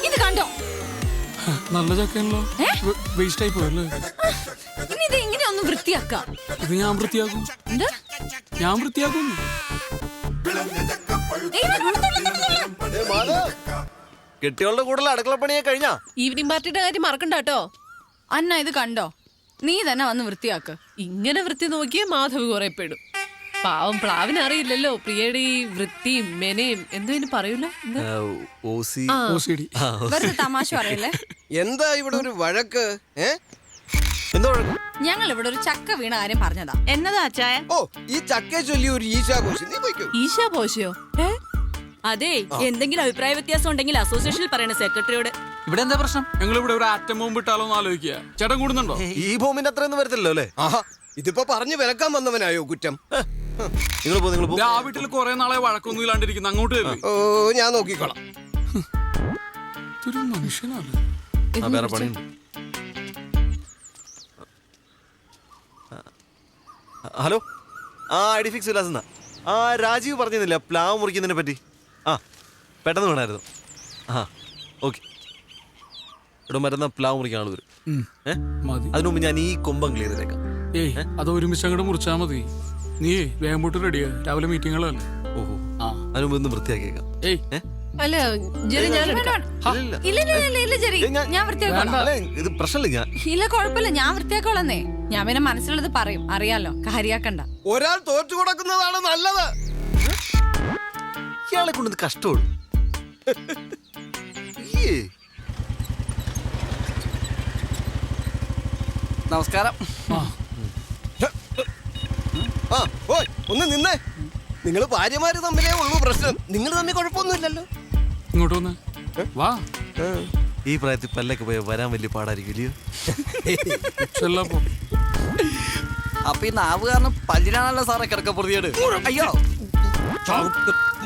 ഇത് കണ്ടോ? നല്ല ചക്കയാണല്ലോ. വേസ്റ്റ് ആയി പോയല്ലേ? ഇനി ഇത് എങ്ങനെ ഒന്ന് വൃത്തിയാക്കാം? ഇത് ഞാൻ വൃത്തിയാക്കും. ഞാൻ വൃത്തിയാക്കും. കെട്ടികളുടെ കൂടുതൽ അടുക്കളപ്പണിയെ കഴിഞ്ഞാ? ഈവനിങ് പാർട്ടിയുടെ കാര്യം മറക്കണ്ട കേട്ടോ. അന്ന ഇത് കണ്ടോ? നീ തന്നെ വന്ന് വൃത്തിയാക്ക്. ഇങ്ങനെ വൃത്തി നോക്കിയേ മാധവ് കുറെ പെടും. പാവം പ്ലാവിന് അറിയില്ലല്ലോ പ്രിയയുടെ ഈ വൃത്തിയും മെനയും എന്തോ പറയൂല. വെറുതെ തമാശ പറയല്ലേ. എന്താ ഇവിടെ ഒരു വഴക്ക്? എന്താ വഴക്ക്? ഞങ്ങൾ ഇവിടെ ഒരു ചക്ക വീണ കാര്യം പറഞ്ഞതാ. എന്നതാ അച്ചായ? ഓ, ഈ ചക്കയെ ചൊല്ലി ഒരു ഈശാഘോഷം. നീ പോയിക്കോ. ഈശാ പോശയോ? അതെ, എന്തെങ്കിലും അഭിപ്രായ വ്യത്യാസം ഉണ്ടെങ്കിൽ അസോസിയേഷനിൽ പറയണ സെക്രട്ടറിയോട്. ഇവിടെ എന്താ പ്രശ്നം? ഞങ്ങൾ ഇവിടെ ഒരു ആറ്റം ബോംബ് ഇട്ടാലോ എന്ന് ആലോചിക്കുക. ചേട്ടൻ കൂടുന്നുണ്ടോ? ഈ ബോംബിന്റെ അത്രയൊന്നും വരത്തില്ലല്ലോ അല്ലേ? ആഹാ, ഇതിപ്പോ പറഞ്ഞു വിലക്കാൻ വന്നവനായോ കുറ്റം? നിങ്ങൾ ആ വീട്ടിൽ കുറെ നാളെ വഴക്കൊന്നും ഇല്ലാണ്ടിരിക്കുന്നു. അങ്ങോട്ട് ഓ, ഞാൻ നോക്കിക്കോളാം. ഇതൊരു മനുഷ്യനാണ്. വേറെ പണിയുണ്ട്. ഹലോ, ഐഡിഫിക്സ് വിലാസെന്നാ. രാജീവ് പറഞ്ഞിരുന്നില്ല പ്ലാവ് മുറിക്കുന്നതിനെ പറ്റി? പെട്ടെന്ന് വേണമായിരുന്നു. ഓക്കെ. ഇവിടെ മരുന്ന പ്ലാവ് മുറിക്കാൻ ആൾ വരും. അതിനു മുമ്പ് ഞാൻ ഈ കൊമ്പം ക്ലിയർ ചെയ്തേക്കാം. അത് ഒരുമിച്ച് അങ്ങോട്ട് മുറിച്ചാൽ മതി. നീ വേഗം പോട്ട് റെഡിയാ, രാവിലെ മീറ്റിങ്ങുകളല്ലേ. ഓഹോ, അതിനു മുമ്പ് ഒന്ന് വൃത്തിയാക്കിയേക്കാം. അല്ല ജെറി, ഞാൻ ഞാൻ വൃത്തിയാക്കോളാം. ഇത് പ്രശ്നമില്ല. ഞാൻ ഇല്ല, കുഴപ്പമില്ല, ഞാൻ വൃത്തിയാക്കോളന്നേ. ഞാൻ പിന്നെ മനസ്സിലുള്ളത് പറയും, അറിയാലോ, കാര്യാക്കണ്ട. ഒരാൾ തോറ്റു കൊടുക്കുന്നതാണ് നല്ലത്. ഇയാളെ കൊണ്ടത് കഷ്ടമാണ്. നമസ്കാരം. ഒന്ന് നിന്നേ. നിങ്ങൾ ഭാര്യമാര് തമ്മിലേ ഉള്ളൂ പ്രശ്നം. നിങ്ങൾ തമ്മിൽ കുഴപ്പമൊന്നുമില്ലല്ലോ. ഇങ്ങോട്ട് വന്ന് വാ. ഈ പ്രായത്തിൽ പല്ലൊക്കെ പോയി വരാൻ വലിയ പാടായിരിക്കും. അപ്പൊ ഈ നാവ് കാരണം പല്ലിനാണല്ലോ സാറേ കിടക്ക പ്രതിയോട്. അയ്യോ,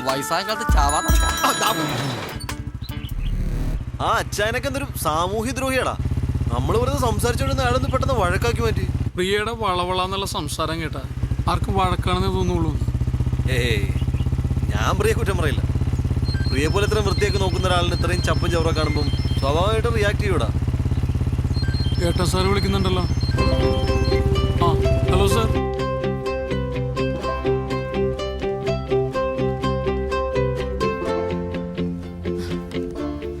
വയസ്സായ കാലത്ത് ചാവാ നടക്കാം. അച്ഛനൊക്കെ എന്തൊരു സാമൂഹ്യ ദ്രോഹിയാടാ. നമ്മൾ വെറുതെ സംസാരിച്ചോണ്ടിരുന്ന അയാളൊന്ന് പെട്ടെന്ന് വഴക്കാക്കി മാറ്റി. പ്രിയയുടെ വളവളന്നുള്ള സംസാരം കേട്ടാ ആർക്കും വഴക്കാണെന്നേ തോന്നുള്ളൂ. ഞാൻ പ്രിയ കുറ്റം പറയില്ല. പ്രിയ പോലെ ഇത്രയും വൃത്തിയാക്കി നോക്കുന്ന ഒരാളിന് ഇത്രയും ചപ്പും ചവറ കാണുമ്പോൾ സ്വാഭാവികമായിട്ടും റിയാക്ട് ചെയ്യൂടാ. ഏട്ടാ സാർ വിളിക്കുന്നുണ്ടല്ലോ. Hello sir.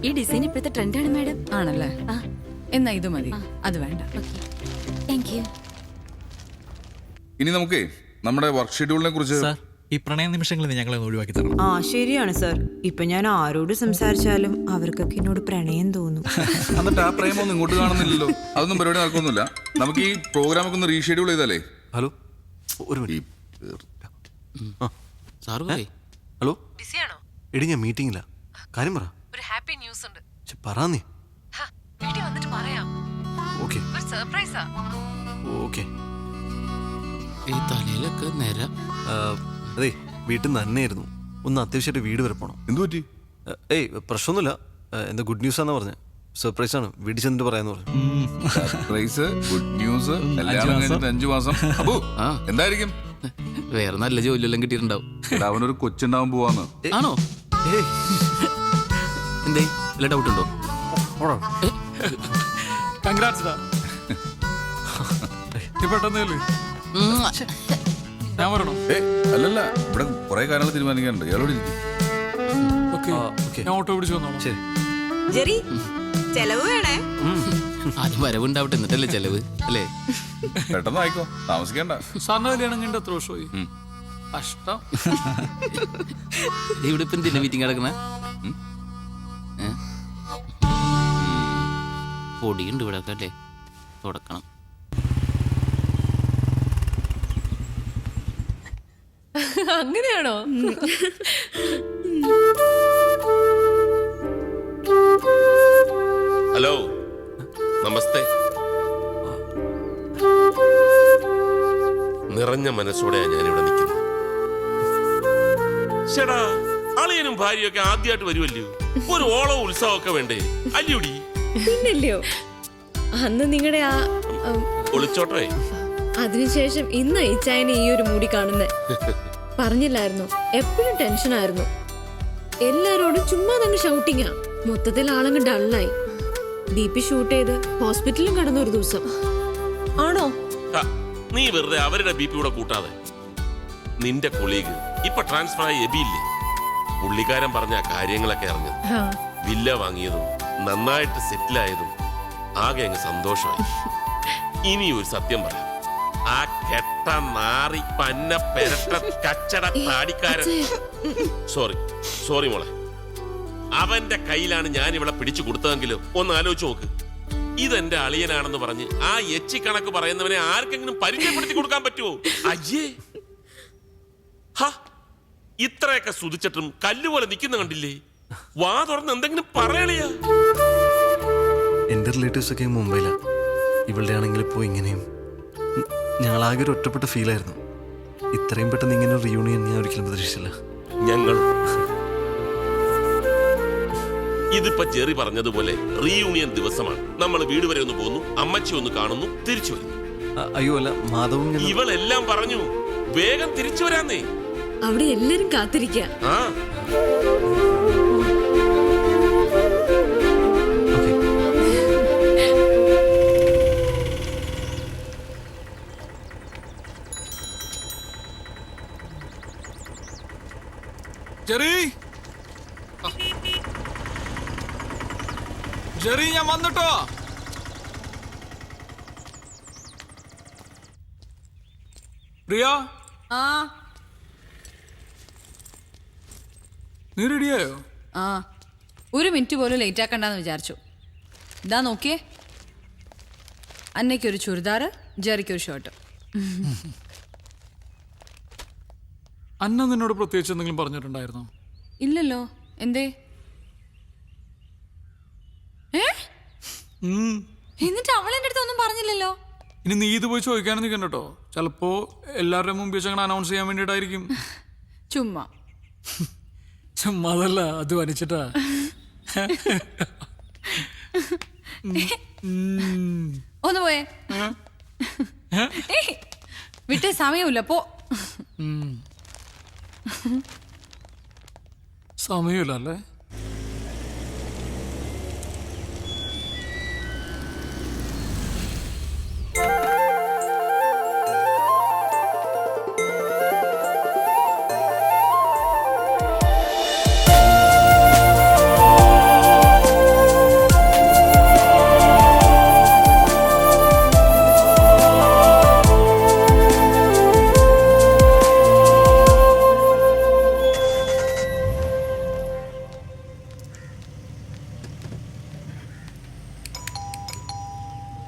ഈ ഡിസൈൻ ഇപ്പോഴത്തെ ട്രെൻഡാണ് മാഡം. ആണല്ലേ? എന്നാ ഇത് മതി, അത് വേണ്ട. Thank you. ഇനി നമുക്ക് നമ്മുടെ വർക്ക് ഷെഡ്യൂളിനെ കുറിച്ച്. ഈ പ്രണയ നിമിഷങ്ങളിൽ ഞങ്ങളെ ഒഴിവാക്കി തരണം. ശരിയാണ് സാർ. ഇപ്പൊ ഞാൻ ആരോട് സംസാരിച്ചാലും അവർക്കൊക്കെ എന്നോട് പ്രണയം തോന്നും. എന്നിട്ട് ആ പ്രേമൊന്നും ഇങ്ങോട്ട് കാണുന്നില്ലല്ലോ. അതൊന്നും പരിപാടി നടക്കൊന്നുമില്ല. നമുക്ക് ഈ പ്രോഗ്രാമൊക്കെ ഒന്ന് റീഷെഡ്യൂൾ ചെയ്താലേ. ഹലോ, ഒരു മിനിറ്റ്. ഹലോ, ബിസിയാണോ? എടി, ഞാൻ മീറ്റിംഗില്ല. കാര്യം പറ. ഒരു ഹാപ്പി ന്യൂസ് ഉണ്ട്. പറ നീ. വീട്ടിൽ വന്നിട്ട് പറയാം. ഓക്കെ. ഒരു സർപ്രൈസാ. ഓക്കെ. ഈ തലയിലൊക്കെ നേര. അതെ, വീട്ടിൽ നിന്ന് തന്നെയായിരുന്നു. ഒന്ന് അത്യാവശ്യമായിട്ട് വീട് വരെ പോണം. എന്തു പറ്റി? പ്രശ്നമൊന്നുമില്ല. എന്താ ഗുഡ് ന്യൂസ് ആണെന്ന് പറഞ്ഞത്. സർപ്രൈസ് ആണ്, വീട്ടിൽ ചെന്നിട്ട് പറയാന്ന് പറഞ്ഞു. സർപ്രൈസ്, ഗുഡ് ന്യൂസ്, കല്യാണം കഴിഞ്ഞിട്ട് 5 മാസം. അപ്പോ എന്തായിരിക്കും? വേറെ നല്ല ജോലിയെല്ലാം കിട്ടിയിട്ടുണ്ടാവും. അവനൊരു കൊച്ചുണ്ടാവാൻ പോവാന്ന്. ആണോ? എന്തേ, വല്ല ഡൗട്ട് ഉണ്ടോ? കൺഗ്രാറ്റ്സ്. പെട്ടെന്ന് ഞാൻ പറയണോ? അല്ലല്ല, ഇവിടെ കുറെ കാര്യങ്ങൾ തീരുമാനിക്കാനുണ്ട്. ഇയാളോട് ഇരിക്കും. ഞാൻ ഓട്ടോ പിടിച്ചു വന്നോളാം. ശരി. ജെറി, ചെലവ് വേണേ. ആദ്യം വരവുണ്ടാവട്ടെ, എന്നിട്ടല്ലേ ചെലവ് അല്ലേ? പെട്ടെന്ന് ആയിക്കോ, താമസിക്കണ്ട. സാറിന്റെ കല്യാണം കണ്ട എത്ര വർഷമായി? കഷ്ടം. ഇവിടെ ഇപ്പം എന്തിനാ മീറ്റിംഗ് കിടക്കണ? പൊടിയുണ്ട് ഇവിടെ ഒക്കെ അല്ലേ, തുടക്കണം. അങ്ങനെയാണോ? ഹലോ, നമസ്തേ. നിറഞ്ഞ മനസ്സോടെയാണ് ഞാനിവിടെ നിൽക്കുന്നത്. ചേടാ, അളിയനും ഭാര്യയൊക്കെ ആദ്യമായിട്ട് വരുമല്ലോ. ഒരു ഓളോ ഉത്സവമൊക്കെ വേണ്ടേ? അല്ലയോടി? പിന്നല്ലയോ. അന്ന് നിങ്ങളുടെ ആ ഒളിച്ചോട്ടേ. അതിനുശേഷം ഇന്ന് ഇച്ചായനെ ഈ ഒരു മൂടി കാണുന്നേ. പറഞ്ഞില്ലായിരുന്നു, എപ്പോഴും ടെൻഷനായിരുന്നു. എല്ലാരോടും ചുമ്മാ അങ്ങ് ഷൗട്ടിങ്ങാ. മൊത്തത്തിൽ ആളങ്ങ് ഡള്ളായി. BP ഷൂട്ട് ചെയ്ത് ഹോസ്പിറ്റലിലും കടന്നു ഒരു ദിവസം. ആണോ? ഹ, നീ വെറുതെ അവരുടെ BP കൂടെ കൂട്ടാതെ. നിന്റെ കൊളീഗ് ഇപ്പൊ ട്രാൻസ്ഫർ ആയി എബിയില്ലേ, പുള്ളിക്കാരൻ പറഞ്ഞ കാര്യങ്ങളൊക്കെ അറിഞ്ഞത്. വില്ല വാങ്ങിയതും നന്നായിട്ട് സെറ്റിലായതും ആകെ അങ്ങ് സന്തോഷമായി. ഇനി ഒരു സത്യം പറയാം, ആ കെട്ട നാറി പന്ന പെരട്ട കച്ചട താടിക്കാരൻ, സോറി മോളെ, അവന്റെ കയ്യിലാണ് ഞാൻ ഇവിടെ പിടിച്ചു കൊടുത്തതെങ്കിലും ഒന്ന് ആലോചിച്ച് നോക്ക്. ഇതെന്റെ അളിയനാണെന്ന് പറഞ്ഞ് ആ എച്ചി കണക്ക് പറയുന്നവനെ ആർക്കെങ്കിലും പരിചയപ്പെടുത്തി കൊടുക്കാൻ പറ്റുമോ? അയ്യേ, ഇത്രയൊക്കെ സുതിച്ചിട്ടും കല്ലുപോലെ നിൽക്കുന്ന കണ്ടില്ലേ? വാ തുറന്ന് എന്തെങ്കിലും പറയണിയാ. എൻ്റെ റിലേറ്റീവ്സ് ഒക്കെ മുംബൈയിലാ. ഇവളുടെ ആണെങ്കിൽ ഇപ്പോൾ ഇങ്ങനെയും. ഞങ്ങളാകെ ഒരു ഒറ്റപ്പെട്ട ഫീലായിരുന്നു. ഇത്രയും പെട്ടെന്ന് ഇങ്ങനെ ഒരു റിയൂണിയൻ ഞാൻ ഒരിക്കലും പ്രതീക്ഷിച്ചില്ല. ഞങ്ങൾ ഇതിപ്പോ ജെറി പറഞ്ഞതുപോലെ റീയൂണിയൻ ദിവസമാണ്. നമ്മൾ വീട് വരെ ഒന്ന് പോകുന്നു, അമ്മച്ചി ഒന്ന് കാണുന്നു, തിരിച്ചു വരുന്നു. അയ്യോ അല്ല, മാധവും ഇവളെല്ലാം പറഞ്ഞു വേഗം തിരിച്ചു വരാന്നേ. അവിടെ എല്ലാരും കാത്തിരിക്ക. ആ ജെറി, ജെറി, ഞാൻ വന്നിട്ടോ. പ്രിയ, ആ നീ റെഡിയായോ? ആ, ഒരു മിനിറ്റ് പോലും ലേറ്റ് ആക്കണ്ടെന്ന് വിചാരിച്ചു. ഇതാ നോക്കിയേ, അന്നയ്ക്കൊരു ചുരിദാറ്, ജെറിക്കൊരു ഷർട്ട്. അന്ന നിന്നോട് പ്രത്യേകിച്ച് എന്തെങ്കിലും പറഞ്ഞിട്ടുണ്ടായിരുന്നോ? ഇല്ലല്ലോ, എന്തേ? എന്നിട്ട് അവൾ എൻ്റെ അടുത്ത് ഒന്നും പറഞ്ഞില്ലല്ലോ. ഇനി നീ ഇത് പോയി ചോദിക്കാനും നിൽക്കണ്ട കേട്ടോ. ചിലപ്പോ എല്ലാവരുടെ മുമ്പിൽ വെച്ച് അങ്ങനെ അനൗൺസ് ചെയ്യാൻ വേണ്ടിയിട്ടായിരിക്കും. ചുമ്മാ ചുമ്മാതല്ല, അത് വനിച്ചിട്ടാ. ഒന്ന് പോയേ, വിട്ടേ, സമയമില്ല, പോ. സമയമില്ല അല്ലേ?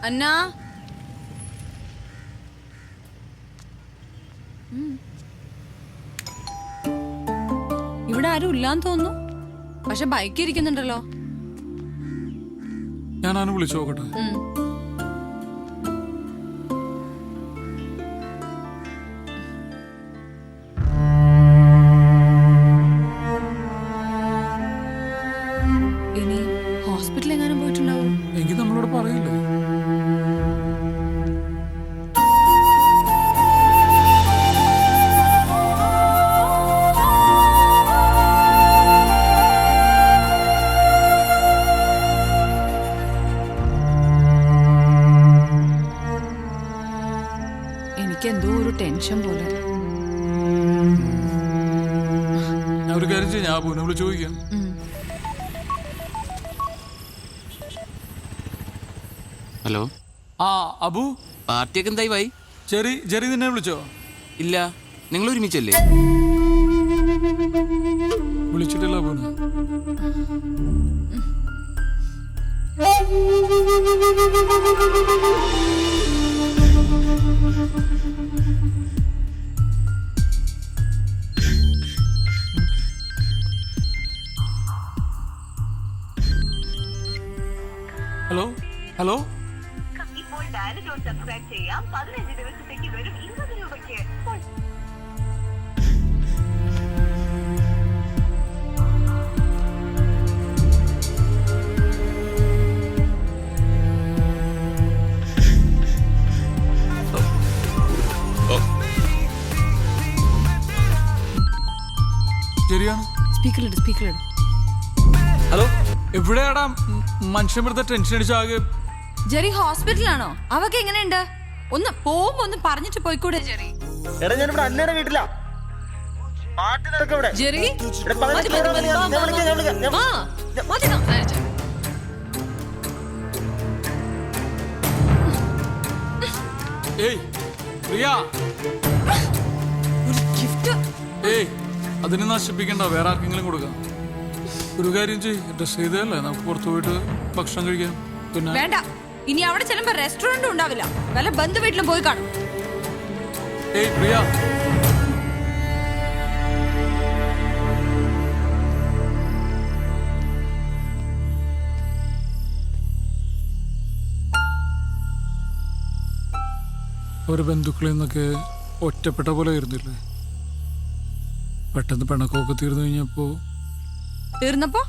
അന്ന, ഇവിടെ ആരും ഇല്ലാന്ന് തോന്നുന്നു. പക്ഷെ ബൈക്ക് ഇരിക്കുന്നുണ്ടല്ലോ. ഞാനാണ് വിളിച്ചു നോക്കട്ടെ. ഇനി ഹോസ്പിറ്റലിൽ എങ്ങാനും പോയിട്ടുണ്ടാവും. എങ്കിൽ നമ്മളോട് പറയില്ലേ? എനിക്കെന്തോ ഒരു ടെൻഷൻ പോലെ. ഞാൻ ഒരു കാര്യം ചെയ്യാം, ഞാൻ അബുവിനെ വിളിച്ച് ചോദിക്കാം. ഹലോ, ആ അബു, പാർട്ടിയൊക്കെ എന്തായി ഭായി? ജെറി നിന്നെ വിളിച്ചോ? ഇല്ല, നിങ്ങൾ ഒരുമിച്ചല്ലേ? വിളിച്ചിട്ടില്ല അബുവിനെ. ഹലോ ഹലോ, ഇപ്പോൾ ഡയൽ ടോൺ സബ്സ്ക്രൈബ് ചെയ്യാം. 15 ദിവസത്തേക്ക് വെറും 20 രൂപയ്ക്ക്. ശരിയാണ്. സ്പീക്കറിലിട്ട്, സ്പീക്കർ. ബാക്കിലിടും. ഹലോ, എവിടെയാടാ മനുഷ്യൻ വെറുതെ ടെൻഷൻ അടിച്ചാകെ? ജെറി ഹോസ്പിറ്റലാണോ? അവക്ക് എങ്ങനെയുണ്ട്? ഒന്ന് പോകുമ്പോ ഒന്ന് പറഞ്ഞിട്ട് പോയിക്കൂടെ ജെറി? എടാ ഞാനിവിടെ അന്നേരം വീട്ടിലാ. ജെറി മതി, മതി, മതി. വാ, വാ, വാ. വാ, മതി സംസാരിച്ചു. ഏയ് പ്രിയ, ഒരു ഗിഫ്റ്റ്. ഏയ് അതിനെ നശിപ്പിക്കണ്ട, വേറെ ആർക്കെങ്കിലും കൊടുക്കാം. ഒരു കാര്യം ചെയ്യ്, ഡ്രസ് ചെയ്തല്ലേ, നമുക്ക് പുറത്തു പോയിട്ട് ഭക്ഷണം കഴിക്കാം. പിന്നെ വേണ്ട, ഇനി അവിടെ ചെല്ലുമ്പോ റെസ്റ്റോറന്റും ഉണ്ടാവില്ല, വല്ല ബന്ധു വീട്ടിലും പോയി കാണും. ഏയ് പ്രിയ, ഒരു ബന്ധുക്കളിൽ നിന്നൊക്കെ ഒറ്റപ്പെട്ട പോലെ ആയിരുന്നില്ലേ? പെട്ടെന്ന് പിണക്കമൊക്കെ തീർന്നു കഴിഞ്ഞപ്പോ തീർന്നപ്പോ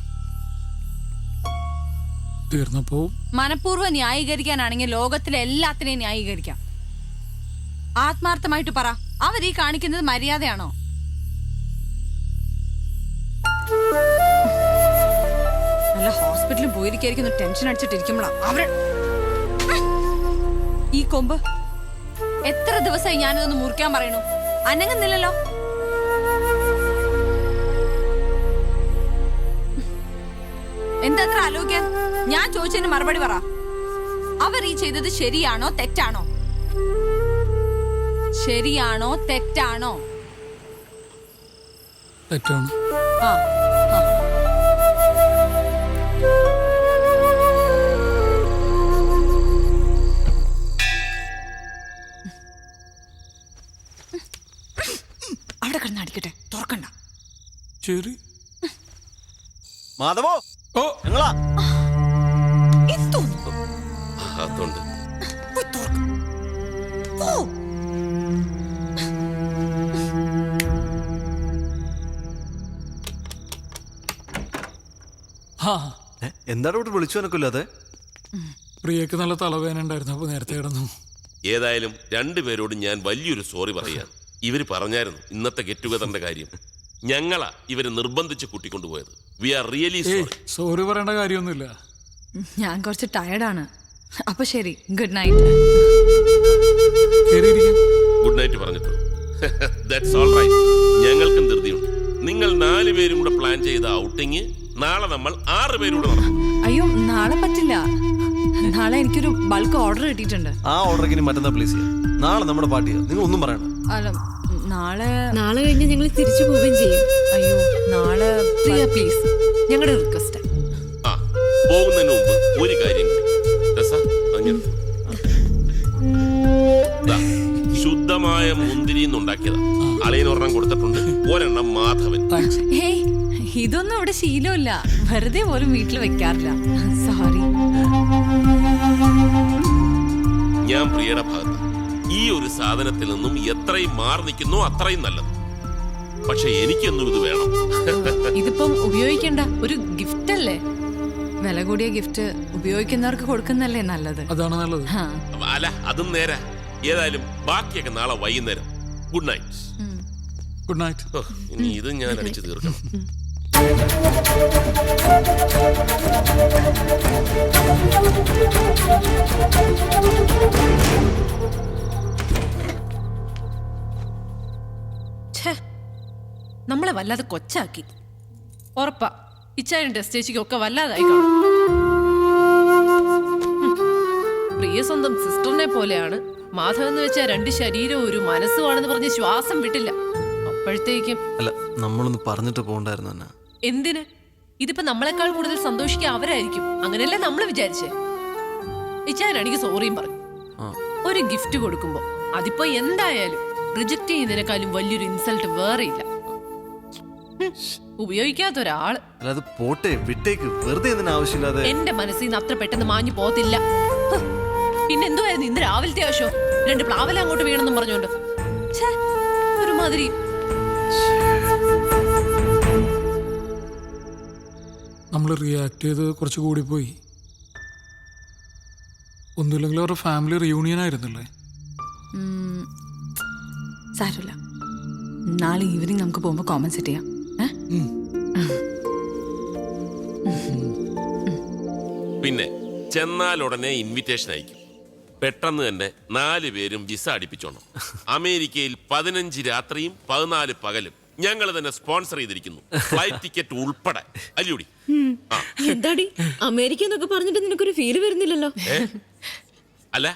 മനഃപൂർവ്വം ന്യായീകരിക്കാനാണെങ്കിൽ ലോകത്തിലെ എല്ലാത്തിനെയും ന്യായീകരിക്കാം. ആത്മാർത്ഥമായിട്ട് പറ, അവർ ഈ കാണിക്കുന്നത് മര്യാദയാണോ? നല്ല ഹോസ്പിറ്റലിൽ പോയിരിക്കുന്നു, ടെൻഷൻ അടിച്ചിട്ടിരിക്കുമ്പോഴാ അവര് ഈ കൊമ്പ്. എത്ര ദിവസമായി ഞാനിതൊന്ന് മുറിക്കാൻ പറയണു, അനങ്ങുന്നില്ലല്ലോ. എന്താ അത്ര ആലോചിക്കാൻ? ഞാൻ ചോദിച്ചതിന് മറുപടി പറ. അവർ ഈ ചെയ്തത് ശരിയാണോ തെറ്റാണോ? ശരിയാണോ തെറ്റാണോ? തെറ്റാണ്. ആ ആ. അവിടെ കിടന്ന് അടിക്കട്ടെ, തുറക്കണ്ട. ശരി മാധവോ, ഓ ഞങ്ങളാ. അതുകൊണ്ട് എന്താണ് ഇവിടെ വിളിച്ചു എനക്കില്ലാതെ? പ്രിയക്ക് നല്ല തലവേദന ഉണ്ടായിരുന്നു, അപ്പൊ നേരത്തെ കിടന്നു. ഏതായാലും രണ്ടുപേരോട് ഞാൻ വലിയൊരു സോറി പറയാൻ. ഇവര് പറഞ്ഞായിരുന്നു ഇന്നത്തെ ഗെറ്റ് ടുഗദറിന്റെ കാര്യം. ഞങ്ങളാ ഇവര് നിർബന്ധിച്ച് കൂട്ടിക്കൊണ്ടുപോയത്. We are really sorry. Sorry പറയേണ്ട കാര്യമൊന്നുമില്ല. ഞാൻ കുറച്ച് ടയർഡാണ്. അപ്പൊ ശരി, ഗുഡ് നൈറ്റ്. ഗുഡ് നൈറ്റ് പറഞ്ഞിട്ടു. That's all right. ഞങ്ങൾക്കും ധൃതിയുണ്ട്. നിങ്ങൾ 4 പേരും കൂടെ പ്ലാൻ ചെയ്ത ഔട്ടിങ് നാളെ നമ്മൾ 6 പേരൂടെ നടക്കും. അയ്യോ, നാളെ പറ്റില്ല. നാളെ എനിക്കൊരു ബൾക്ക് ഓർഡർ കിട്ടിയിട്ടുണ്ട്. ആ ഓർഡറിന് മറ്റന്നാ പ്ലീസ് ചെയ്യാം. നാളെ നമ്മുടെ പാർട്ടിയാ, നിങ്ങൾ ഒന്നും പറയണം. അല്ല, നാളെ കഴിഞ്ഞ് ഞങ്ങൾ തിരിച്ചു പോവുകയും ചെയ്യും. അയ്യോ, നാളെ പ്ലീസ്, ഞങ്ങളുടെ റിക്വസ്റ്റ്. ആ, പോകുന്നതിന് മുമ്പ് ഒരു കാര്യം കൂടി. ശുദ്ധമായ മുന്തിരി ഉണ്ടാക്കിയതാ. അളിയനൊരെണ്ണം കൊടുത്തിട്ടുണ്ട്, ഒരെണ്ണം മാധവൻ. ഹേയ്, ഇതൊന്നും ഇവിടെ ശീലമില്ല, വെറുതെ പോലും വീട്ടിൽ വെക്കാറില്ല. സോറി. ഞാൻ പ്രിയയുടെ ഭാഗത്ത്. ഈ ഒരു സാധനത്തിൽ നിന്നും എത്രയും മാറി നിൽക്കുന്നോ അത്രയും നല്ലത്. പക്ഷെ എനിക്കൊന്നും ഇത് വേണം. ഇതിപ്പം ഉപയോഗിക്കണ്ട, ഒരു ഗിഫ്റ്റ് അല്ലേ? വില കൂടിയ ഗിഫ്റ്റ് ഉപയോഗിക്കുന്നവർക്ക് കൊടുക്കുന്നല്ലേ നല്ലത്. അതാണ് നല്ലത്. അല്ല, അതും നേരാ. ഏതായാലും ബാക്കിയൊക്കെ നാളെ വൈകുന്നേരം. Good night. Good night. ഇനി ഇത് ഞാൻ അടിച്ചു തീർക്കണം. നമ്മളെ വല്ലാതെ കൊച്ചാക്കി. ഉറപ്പാ ഇച്ചാനും ടെസ്റ്റേച്ചിക്കും ഒക്കെ വല്ലാതായി കാണും. പ്രിയ സ്വന്തം സിസ്റ്ററിനെ പോലെയാണ്. മാധവൻ എന്ന് വെച്ചാൽ 2 ശരീരവും ഒരു മനസ്സുമാണെന്ന് പറഞ്ഞ് ശ്വാസം വിട്ടില്ല. അപ്പോഴത്തേക്കും അല്ല, നമ്മളൊന്ന് പറഞ്ഞിട്ട് പോകണ്ടായിരുന്നു. എന്തിന്? ഇതിപ്പോ നമ്മളെക്കാൾ കൂടുതൽ സന്തോഷിക്കുക അവരായിരിക്കും. അങ്ങനെയല്ലേ നമ്മൾ വിചാരിച്ചേ. ഇച്ചാനാണെങ്കിൽ സോറിയും പറഞ്ഞു. ഒരു ഗിഫ്റ്റ് കൊടുക്കുമ്പോ അതിപ്പോ എന്തായാലും റിജക്ട് ചെയ്യുന്നതിനേക്കാളും വലിയൊരു ഇൻസൾട്ട് വേറെ ഇല്ല. ഉപയോഗിക്കാത്ത ഒരാള്. പോട്ടെ, വിട്ടേക്ക്. വെറുതെ ആവശ്യമില്ലാതെ എന്റെ മനസ്സിൽ നിന്ന് അത്ര പെട്ടെന്ന് മാഞ്ഞു പോകത്തില്ല. പിന്നെന്തുവായിരുന്നു ഇന്ന് രാവിലത്തെ ആവശ്യം? 2 പ്ലാവല അങ്ങോട്ട് വീണെന്നും പറഞ്ഞോണ്ട് ഒരുമാതിരി. നമ്മൾ റിയാക്ട് ചെയ്ത് കുറച്ച് കൂടിപ്പോയി. ഒന്നുമില്ലെങ്കിൽ അവരുടെ ഫാമിലി റിയൂണിയൻ ആയിരുന്നല്ലേ? സാരമില്ല, നാളെ ഈവനിങ് നമുക്ക് പോകുമ്പോ കോമൺ സെറ്റ് ചെയ്യാം. പിന്നെ ചെന്നാൽ ഉടനെ ഇൻവിറ്റേഷൻ അയക്കും. പെട്ടെന്ന് തന്നെ 4 പേരും വിസ അടിപ്പിച്ചോണം. അമേരിക്കയിൽ 15 രാത്രിയും 14 പകലും ഞങ്ങൾ തന്നെ സ്പോൺസർ ചെയ്തിരിക്കുന്നു, ഫ്ലൈറ്റ് ടിക്കറ്റ് ഉൾപ്പെടെ. അല്ലൂടി എന്താടി അമേരിക്ക എന്നൊക്കെ പറഞ്ഞിട്ട് നിനക്കൊരു ഫീല് വരുന്നില്ലല്ലോ? അല്ല,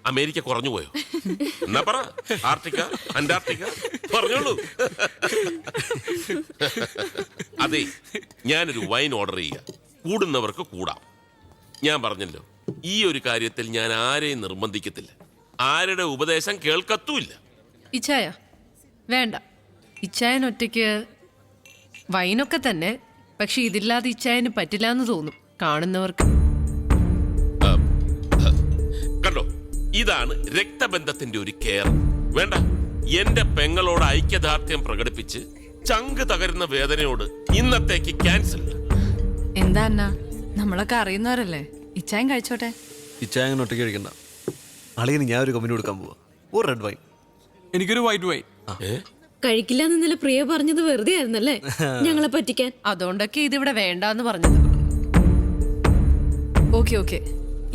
അമേരിക്ക കുറഞ്ഞു പോയോ? എന്നാ പറ, ആർട്ടിക്ക, അന്റാർട്ടിക്ക പറഞ്ഞോളൂ. അതെ, ഞാനൊരു വൈൻ ഓർഡർ ചെയ്യുക, കൂടുന്നവർക്ക് കൂടാം. ഞാൻ പറഞ്ഞല്ലോ, ഈ ഒരു കാര്യത്തിൽ ഞാൻ ആരെയും നിർബന്ധിക്കത്തില്ല, ആരുടെ ഉപദേശം കേൾക്കത്തുമില്ല. ഇച്ചായ വേണ്ട, ഇച്ചായൻ ഒറ്റയ്ക്ക് വൈനൊക്കെ തന്നെ, പക്ഷെ ഇതില്ലാതെ ഇച്ചായന് പറ്റില്ല എന്ന് തോന്നും കാണുന്നവർക്ക്. കണ്ടോ, ഇതാണ് രക്തബന്ധത്തിന്റെ ഒരു കെയർ. വേണ്ട, എന്റെ പെങ്ങളോട് ഐക്യദാർഢ്യം പ്രകടിപ്പിച്ച് ചങ്ക് തകരുന്ന വേദനയോട് ഇന്നത്തേക്ക് ക്യാൻസൽ. എന്താ അണ്ണാ, നമ്മളൊക്കെ അറിയുന്നവരല്ലേ, ഇച്ചായം കഴിച്ചോട്ടെ. ഇച്ചായങ്ങനെ ഒറ്റയ്ക്ക് കഴിക്കണ്ട. അളിയന് ഞാൻ ഒരു കമ്പനി കൊടുക്കാൻ പോവാ. ഒരു റെഡ് വൈൻ, എനിക്കൊരു വൈറ്റ് വൈൻ. കഴിക്കില്ല എന്നല്ല പ്രിയ പറഞ്ഞത് വെറുതെ ആയിരുന്നല്ലേ ഞങ്ങളെ പറ്റിക്കാൻ? അതുകൊണ്ടൊക്കെ ഇതിവിടെ വേണ്ടാന്ന് പറഞ്ഞത്. ഓക്കെ,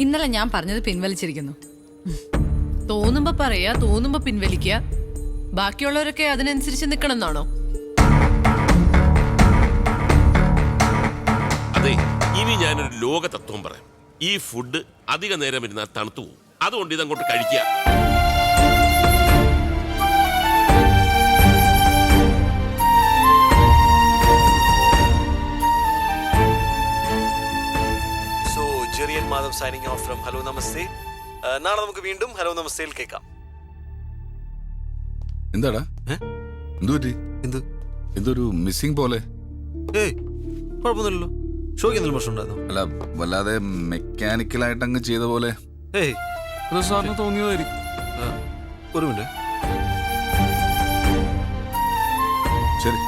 ഇന്നലെ ഞാൻ പറഞ്ഞത് പിൻവലിച്ചിരിക്കുന്നു. തോന്നുമ്പോ പറയാ, തോന്നുമ്പോ പിൻവലിക്കുക. ബാക്കിയുള്ളവരൊക്കെ അതിനനുസരിച്ച് നിക്കണം എന്നാണോ? അതെ, ഇനി ഞാനൊരു ലോക തത്വം പറയാം. ഈ ഫുഡ് അധിക നേരം ഇരുന്നാൽ തണുത്തു പോകും. അതുകൊണ്ട് ഇതങ്ങോട്ട് കഴിക്കുക. So Jerian Madhav signing off from hello നമസ്തേ. നാളെ നമുക്ക് വീണ്ടും ഹലോ നമസ്തേയിൽ കേൾക്കാം. എന്താടാ എന്തു പറ്റി? എന്തൊരു മിസ്സിംഗ് പോലെ? ഏയ് കുഴപ്പമൊന്നുമില്ലല്ലോ. ഷോയ്ക്ക് എന്തെങ്കിലും പ്രശ്നം ഉണ്ടായിരുന്നു? അല്ല, വല്ലാതെ മെക്കാനിക്കലായിട്ട് അങ്ങ് ചെയ്ത പോലെ. ഏയ് അത് സാറിന് തോന്നിയതായിരിക്കും. ഒരു മിനിറ്റ്. ശരി.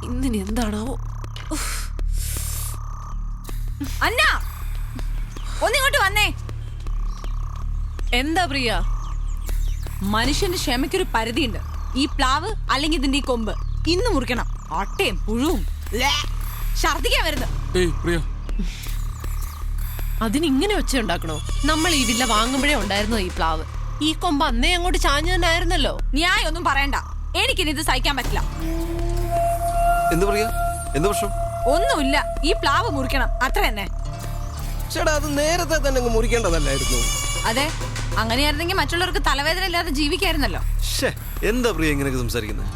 ഇന്നിനി എന്താണാവോ? അന്ന, ഒന്നിങ്ങോട്ട് വന്നേ. എന്താ പ്രിയ? മനുഷ്യന്റെ ക്ഷമയ്ക്കൊരു പരിധിയുണ്ട്. ഈ പ്ലാവ് അല്ലെങ്കിൽ ഇതിന്റെ ഈ കൊമ്പ് ഇന്ന് മുറിക്കണം. ഒട്ടയും പുഴുവും ഛർദിക്കാൻ വരുന്നത്. ഏയ് പ്രിയ, അതിനിങ്ങനെ ഒച്ച ഉണ്ടാക്കണോ? നമ്മൾ ഈ വില്ല വാങ്ങുമ്പോഴേ ഉണ്ടായിരുന്നോ ഈ പ്ലാവ്? ഈ കൊമ്പ് അന്നേ അങ്ങോട്ട് ചാഞ്ഞു തന്നെ ആയിരുന്നല്ലോ. ന്യായം ഒന്നും പറയണ്ട, എനിക്കിനി ഇത് സഹിക്കാൻ പറ്റില്ല. എന്ത് പറയാ? എന്ത് പ്രശ്നം? ഒന്നുമില്ല, ഈ പ്ലാവ് മുറിക്കണം, അത്ര തന്നെ. ചേട്ടാ, അത് നേരത്തെ തന്നെ മുറിക്കേണ്ടതല്ലായിരുന്നു. അതെ, അങ്ങനെയായിരുന്നെങ്കിൽ മറ്റുള്ളവർക്ക് തലവേദന ഇല്ലാതെ ജീവിക്കായിരുന്നല്ലോ. എന്താ പ്രിയ ഇങ്ങനെയൊക്കെ സംസാരിക്കുന്നത്?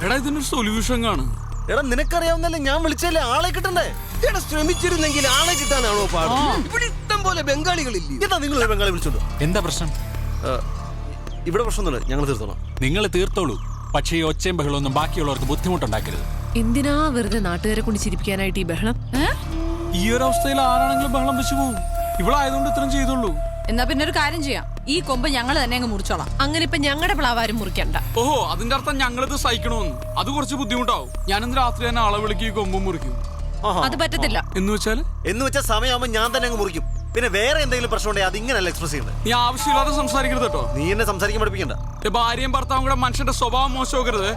എടാ ഇതിനൊരു സൊല്യൂഷൻ കാണും. എടാ നിനക്കറിയാവുന്നല്ലേ, ഞാൻ വിളിച്ചല്ലേ, ആളെ കിട്ടണ്ടേ? എടാ, ശ്രമിച്ചിരുന്നെങ്കിൽ ആളെ കിട്ടാനാണോ പാട്? ഇവിടെ ഇഷ്ടം പോലെ ബംഗാളികളില്ലേ? എന്താ നിങ്ങൾ ഒരു ബംഗാളി വിളിച്ചോണ്ടോ? എന്താ പ്രശ്നം? ഇവിടെ പ്രശ്നമൊന്നുമില്ല, ഞങ്ങൾ തീർത്തോളാം. നിങ്ങൾ തീർത്തോളൂ, പക്ഷേ ഈ ഒച്ചയും ബഹളമൊന്നും ബാക്കിയുള്ളവർക്ക് ബുദ്ധിമുട്ടുണ്ടാക്കരുത്. എന്തിനാ വെറുതെ നാട്ടുകാരെ കൊണ്ട് ചിരിപ്പിക്കാനായിട്ട് ഈ ബഹളം? ഈ ഒരു അവസ്ഥയിൽ ആരാണെങ്കിലും ബഹളം വെച്ച് പോകും. ഇവിടെ ആയതുകൊണ്ട് ഇത്രയും ചെയ്തുള്ളൂ. എന്നാ പിന്നെ ഒരു കാര്യം ചെയ്യാം, ഈ കൊമ്പ് ഞങ്ങൾ തന്നെ അങ്ങ് മുറിച്ചോളാം. അങ്ങനെ ഇപ്പൊ ഞങ്ങളുടെ പ്ലാവാരും മുറിക്കണ്ട. ഓഹോ, അതിന്റെ അർത്ഥം ഞങ്ങളിത് സഹിക്കണമെന്ന്. അത് കുറച്ച് ബുദ്ധിമുട്ടാവും. ഞാനിന്ന് രാത്രി തന്നെ ആളെ വിളിക്കും, ഈ കൊമ്പും മുറിക്കും. അത് പറ്റത്തില്ല. എന്ന് വെച്ചാൽ സമയമാകുമ്പോൾ ഞാൻ തന്നെ അങ്ങ് മുറിക്കും. പിന്നെ വേറെ എന്തെങ്കിലും പ്രശ്നം ഉണ്ടെങ്കിൽ അത് ഇങ്ങനെയല്ല എക്സ്പ്രസ് ചെയ്യുന്നത്. നീ ആവശ്യമില്ലാതെ സംസാരിക്കരുത് കേട്ടോ. നീ എന്നെ സംസാരിക്കാൻ പഠിപ്പിക്കണ്ട. ഭാര്യയും ഭർത്താവും കൂടെ മനുഷ്യന്റെ സ്വഭാവം മോശമാക്കരുത്.